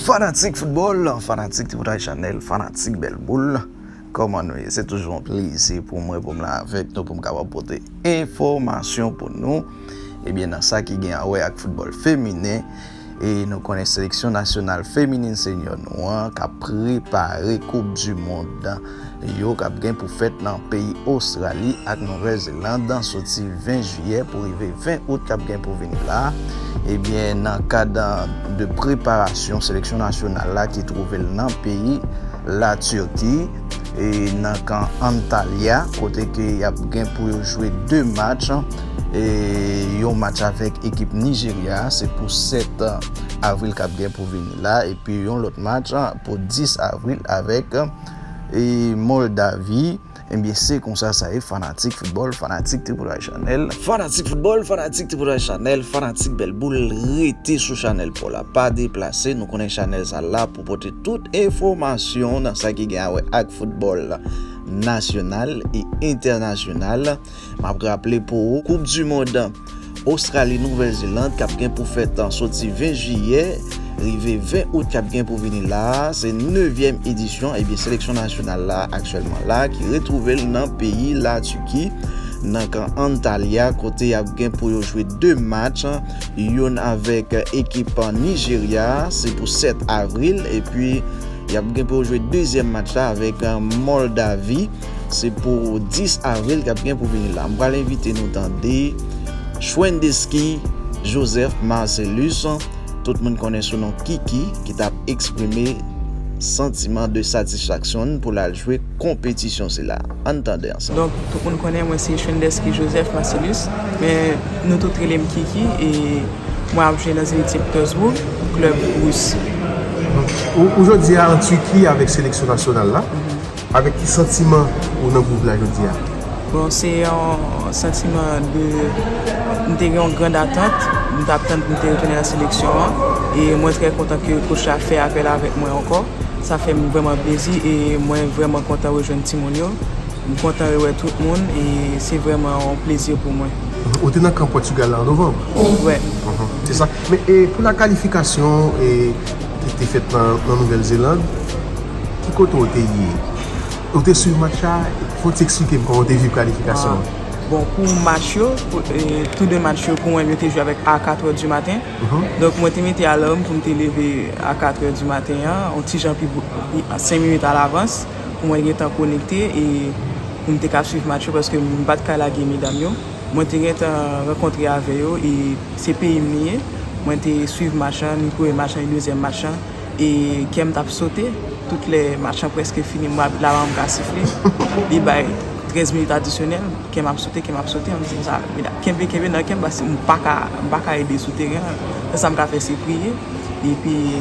Fanatique football, fanatique Tipoudray Chanel, fanatique Belle Boule. Comment nous, c'est toujours un plaisir pour moi, pour me avec nous, pour me apporter information pour nous. Et bien, dans ça qui gagne avec football féminin. Et nous connaissons la sélection nationale féminine senior noire qui a préparé Coupe du Monde. Yo qui a gagné pour fête dans le pays Australie et Nouvelle-Zélande dans sorti 20 juillet pour arriver 20 août qui a gagné pour venir là. Et bien dans le cadre de préparation sélection nationale là qui trouvait dans le pays la Turquie et dans le camp Antalya côté qui a gagné pour jouer 2 matchs. Et un match avec l'équipe Nigeria, c'est pour 7 avril qu'a bien pour venir là. Et puis un autre match pour 10 avril avec Moldavie. Et bien c'est comme ça est fanatique football, fanatique Tipoudray Chanel. Fanatique football, fanatique Tipoudray Chanel, fanatique Belle Boule, restez sur Chanel pour la pas déplacer. Nous connaissons Chanel ça là pour porter toute information dans ça qui gagne avec football national et international. Je rappelle pour Coupe du Monde Australie Nouvelle-Zélande qui a bien pour fête en sorti 20 juillet arrivé 20 août qui a bien pour venir là, c'est 9e édition et bien sélection nationale là actuellement là qui retrouvé dans le pays la Turquie dans Antalya côté a bien pour jouer 2 matchs, yon avec équipe Nigeria, c'est pour 7 avril et puis il y a bien pour jouer deuxième match là avec Moldavie, c'est pour 10 avril qui a bien pour venir là. Je vais l'inviter nous tendre Schwendeski Joseph Marcellus, tout le monde connaît son nom Kiki, qui t'a exprimé sentiment de satisfaction pour la jouer compétition c'est là. Entendez ensemble. Donc tout le monde connaît moi c'est Schwendeski Joseph Marcellus, mais nous tous les Kiki et moi je suis dans l'équipe Petersburg, club russe. Aujourd'hui en Turquie avec sélection nationale là, avec quel sentiment ou dans groupe là aujourd'hui? Bon, c'est un sentiment de une grande attente, d'attendre pour retourner à la sélection et moi très content que le coach a fait appel avec moi encore. Ça fait vraiment plaisir et moi vraiment content de rejoindre Timonio. Je suis content de voir tout le monde et c'est vraiment un plaisir pour moi. Vous êtes dans le camp Portugal en novembre? Oui. C'est ça. Mais pour la qualification qui était faite dans la Nouvelle-Zélande, qui côté vous êtes sur le match? Il faut t'expliquer comment vous avez vu la qualification. Bon, pour le match, tous les matchs, pour moi, je joué avec à 4h du matin. Donc, moi, je mis à l'homme pour me lever à 4h du matin, un petit genre 5 minutes à l'avance, pour moi, être connecté et pour me suivre le match parce que je ne suis pas la game d'amis. Moi, je suis rencontré avec eux et c'est pays mieux. Moi, je suis le match, le match, le deuxième match et qui m'a sauté. Tous les matchs presque finis, moi, la rampe a sifflé. Il y a 13 minutes additionnelles, qui m'a sauté, on me dit ça. Kembe, je ne peux pas aider sur le terrain. Ça m'a fait prier. Et puis,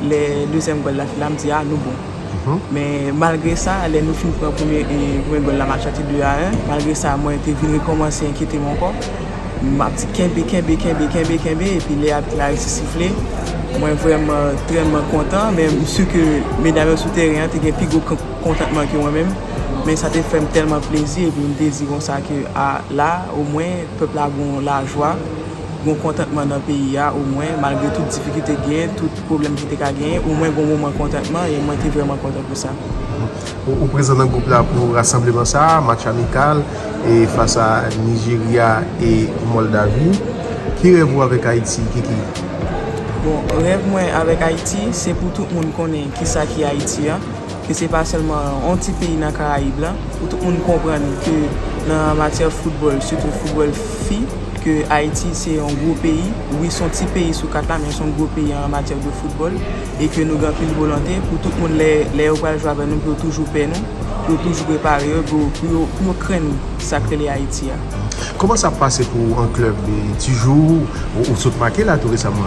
le deuxième goal de la finale, me dit, ah, nous bon. Mais malgré ça, nous finissons pour le premier goal de la match à 2-1. Malgré ça, moi, je suis venu commencer à inquiéter mon corps. Je me suis dit, Kembe, et puis les arbitres ont sifflé. Moi, vraiment très content, mais je suis sûr que mesdames sur le terrain, j'ai un plus gros contentement que moi-même. Mais ça te fait tellement plaisir et puis me désire ça que là, au moins, le peuple a la joie, un contentement dans le pays, au moins, malgré toutes les difficultés qu'il y a, tous les problèmes qu'il y a gagné, au moins, un moment de contentement et moi, je suis vraiment content pour ça. Vous présentez un groupe là pour rassemblement ça, match amical et face à Nigeria et Moldavie. Qui rêve avec Haïti? Bon, rêve moi avec Haïti, c'est pour tout le monde connaît qui ça qui est Haïti, que c'est pas seulement un petit pays dans les Caraïbes là, pour tout le monde comprendre que dans la matière de football, surtout football filles, que Haïti c'est un gros pays, oui son petit pays sous 4 là, mais c'est un gros pays en matière de football et que nous avons une volonté pour tout le monde les jouer avec nous pour toujours payer nous, pour toujours préparer pour craindre ça que les Haïti. Comment ça passe pour un club? Tu joues ou saute marqué là tout récemment?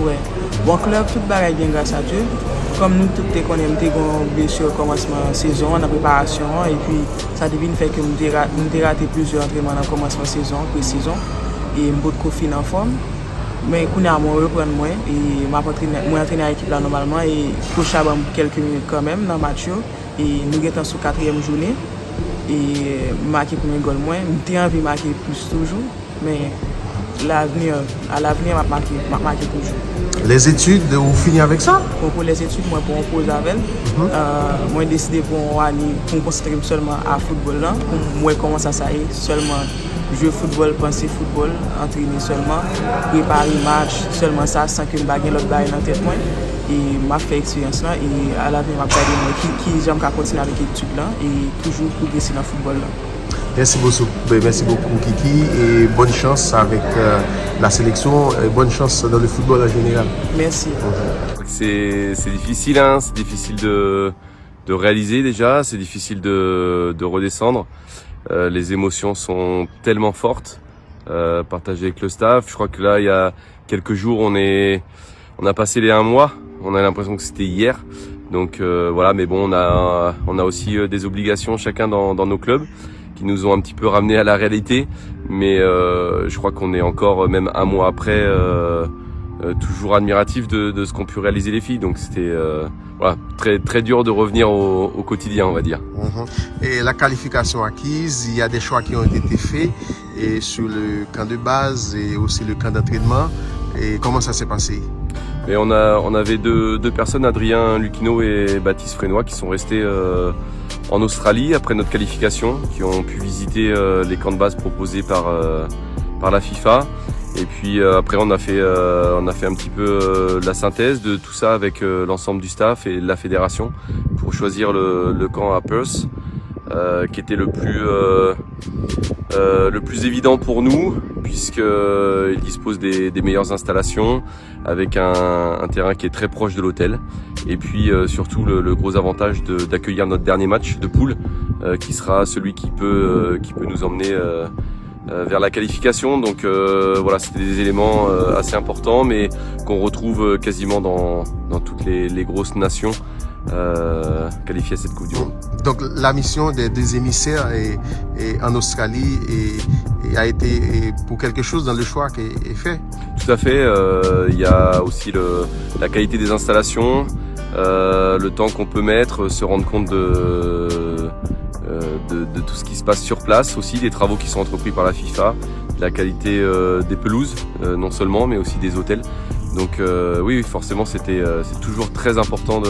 Oui. Bon club, tout bagaille bien grâce à Dieu. Comme nous tous les connaissons, nous bien sûr commencement de saison, en préparation et puis ça devine fait que nous avons raté plusieurs entraînements dans le commencement de saison, pré-saison et nous avons confiné en forme. Mais nous avons repris moi et moi entraîné à l'équipe là normalement et coach a quelques minutes quand même dans le match et nous sommes sur 4e journée et marqué premier goal moins. Nous avons envie de marquer plus toujours mais à l'avenir, m'a marqué toujours. Les études, vous finissez avec ça? Pour les études, moi, pour un pause avec, moi, j'ai décidé pour me concentrer seulement à football, là, pour moi, comment ça est, seulement jouer football, penser football, entraîner seulement, préparer match, seulement ça, sans que je bague l'autre bague dans la tête. Et m'a fait expérience là, et à l'avenir, m'a regardé moi qui j'aime continuer avec l'étude là, et toujours progresser dans le football là. Merci beaucoup Kiki et bonne chance avec la sélection et bonne chance dans le football en général. Merci. C'est difficile, hein, c'est difficile de réaliser déjà, c'est difficile de redescendre. Les émotions sont tellement fortes, partagées avec le staff. Je crois que là, il y a quelques jours, on a passé les 1 mois. On a l'impression que c'était hier. Donc voilà, mais bon, on a aussi des obligations chacun dans nos clubs qui nous ont un petit peu ramenés à la réalité. Mais je crois qu'on est encore, même 1 mois après, toujours admiratif de ce qu'ont pu réaliser les filles. Donc c'était voilà, très dur de revenir au quotidien, on va dire. Et la qualification acquise, il y a des choix qui ont été faits et sur le camp de base et aussi le camp d'entraînement. Et comment ça s'est passé? Et on avait deux personnes, Adrien Lucchino et Baptiste Frénois, qui sont restés en Australie après notre qualification, qui ont pu visiter les camps de base proposés par la FIFA. Et puis après on a fait un petit peu la synthèse de tout ça avec l'ensemble du staff et la fédération pour choisir le camp à Perth, qui était le plus évident pour nous, puisqu'il dispose des meilleures installations, avec un terrain qui est très proche de l'hôtel, et puis surtout le gros avantage d'accueillir notre dernier match de poule, qui sera celui qui peut nous emmener vers la qualification. Donc voilà, c'était des éléments assez importants, mais qu'on retrouve quasiment dans toutes les grosses nations qualifiées à cette Coupe du Monde. Donc la mission des deux émissaires en Australie a été pour quelque chose dans le choix qui est fait. Tout à fait, il y a aussi la qualité des installations, le temps qu'on peut mettre, se rendre compte de tout ce qui se passe sur place aussi, des travaux qui sont entrepris par la FIFA, la qualité des pelouses, non seulement, mais aussi des hôtels. Donc oui, forcément, c'est toujours très important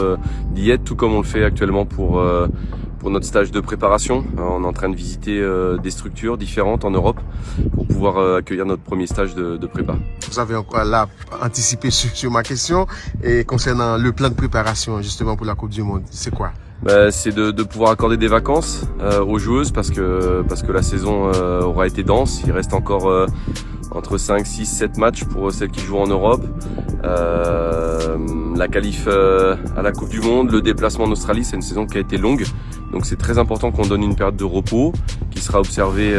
d'y être, tout comme on le fait actuellement pour notre stage de préparation. On est en train de visiter des structures différentes en Europe pour pouvoir accueillir notre premier stage de prépa. Vous avez encore là anticipé sur ma question et concernant le plan de préparation justement pour la Coupe du Monde, c'est quoi? C'est de pouvoir accorder des vacances aux joueuses parce que la saison aura été dense. Il reste encore entre 5, 6, 7 matchs pour celles qui jouent en Europe. La qualif à la Coupe du Monde, le déplacement en Australie, c'est une saison qui a été longue. Donc c'est très important qu'on donne une période de repos qui sera observée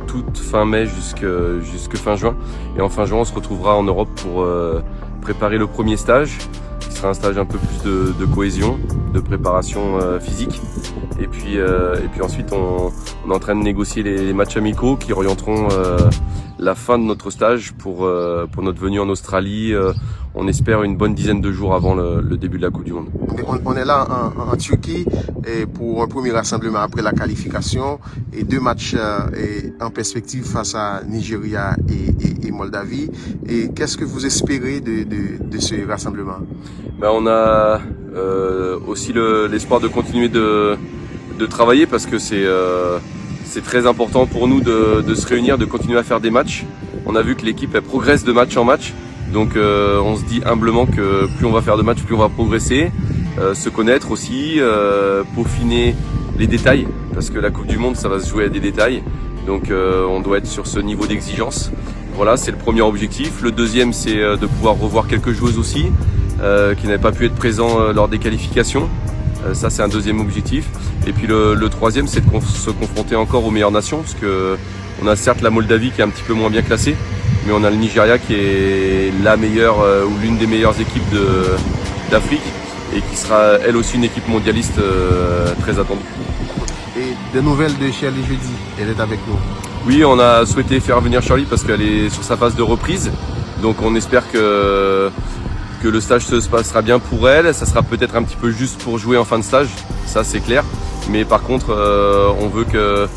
toute fin mai jusque fin juin. Et en fin juin, on se retrouvera en Europe pour préparer le premier stage, qui sera un stage un peu plus de cohésion, de préparation physique. Et puis ensuite, on est en train de négocier les matchs amicaux qui orienteront la fin de notre stage pour notre venue en Australie. On espère une bonne dizaine de jours avant le début de la Coupe du Monde. On est là en Turquie et pour un premier rassemblement après la qualification et 2 matchs en perspective face à Nigeria et Moldavie. Et qu'est-ce que vous espérez de ce rassemblement? On a aussi l'espoir de continuer de travailler parce que c'est très important pour nous de se réunir, de continuer à faire des matchs. On a vu que l'équipe elle progresse de match en match. Donc on se dit humblement que plus on va faire de matchs, plus on va progresser, se connaître aussi, peaufiner les détails, parce que la Coupe du Monde ça va se jouer à des détails, donc on doit être sur ce niveau d'exigence. Voilà, c'est le premier objectif. Le deuxième, c'est de pouvoir revoir quelques joueuses aussi, qui n'avaient pas pu être présents lors des qualifications. Ça c'est un deuxième objectif. Et puis le troisième, c'est de se confronter encore aux meilleures nations, parce que on a certes la Moldavie qui est un petit peu moins bien classée, mais on a le Nigeria qui est la meilleure ou l'une des meilleures équipes d'Afrique et qui sera elle aussi une équipe mondialiste très attendue. Et de nouvelles de Shirley jeudi, elle est avec nous. Oui, on a souhaité faire venir Shirley parce qu'elle est sur sa phase de reprise, donc on espère que le stage se passera bien pour elle. Ça sera peut-être un petit peu juste pour jouer en fin de stage, ça c'est clair, mais par contre on veut que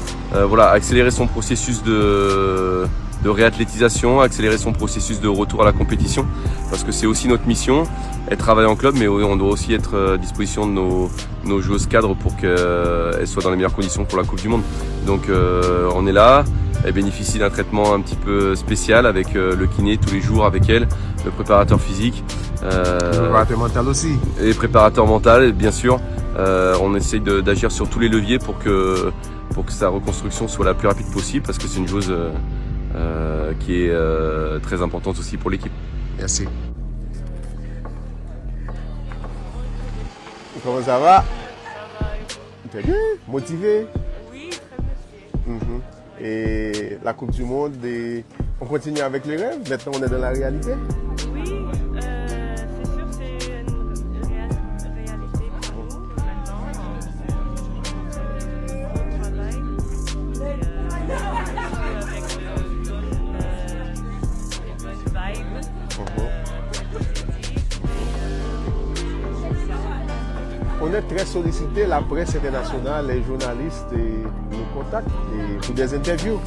accélérer son processus de de réathlétisation, accélérer son processus de retour à la compétition, parce que c'est aussi notre mission, elle travaille en club, mais on doit aussi être à disposition de nos joueuses cadres pour qu'elles soient dans les meilleures conditions pour la Coupe du Monde. Donc on est là, elle bénéficie d'un traitement un petit peu spécial avec le kiné tous les jours avec elle, le préparateur physique. Le préparateur mental aussi. Et préparateur mental, bien sûr. On essaye d'agir sur tous les leviers pour que sa reconstruction soit la plus rapide possible, parce que c'est une joueuse qui est très importante aussi pour l'équipe. Merci. Comment ça va? Très bien. Motivé? Oui, très motivé. Et la Coupe du Monde, on continue avec les rêves. Maintenant, on est dans la réalité. Oui, c'est sûr, c'est une réalité pour nous maintenant. On travaille avec les bonnes vibes. On est très sollicité, la presse internationale, les journalistes nous contactent pour des interviews.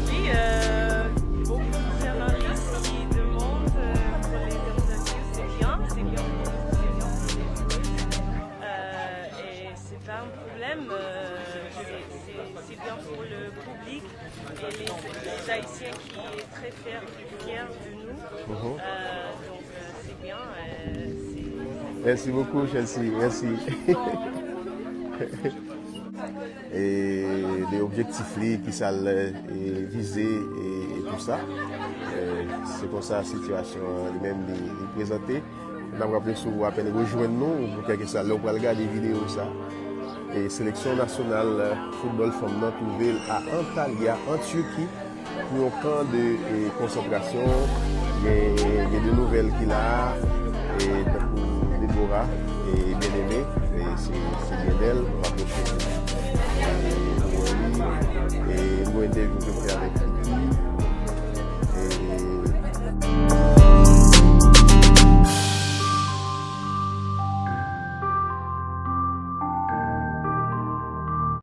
Oui, beaucoup de journalistes qui demandent pour les interviews, c'est bien pour et c'est pas un problème, c'est bien pour le public et les Haïtiens qui sont très fiers de nous, donc c'est bien. Merci beaucoup, Chelsea. Merci. Et les objectifs qui sont visés et tout ça. C'est comme ça la situation même est présentée. On a rappelé sur à peine rejoindre nous pour quelque chose. Là, on va regarder des vidéos ça. Et sélection nationale football femme Nantes à Antalya, en Turquie, pour un camp de concentration. Il y a des nouvelles qu'il a. Et Déborah et bien-aimée, c'est bien d'elle, on va approcher et nous interview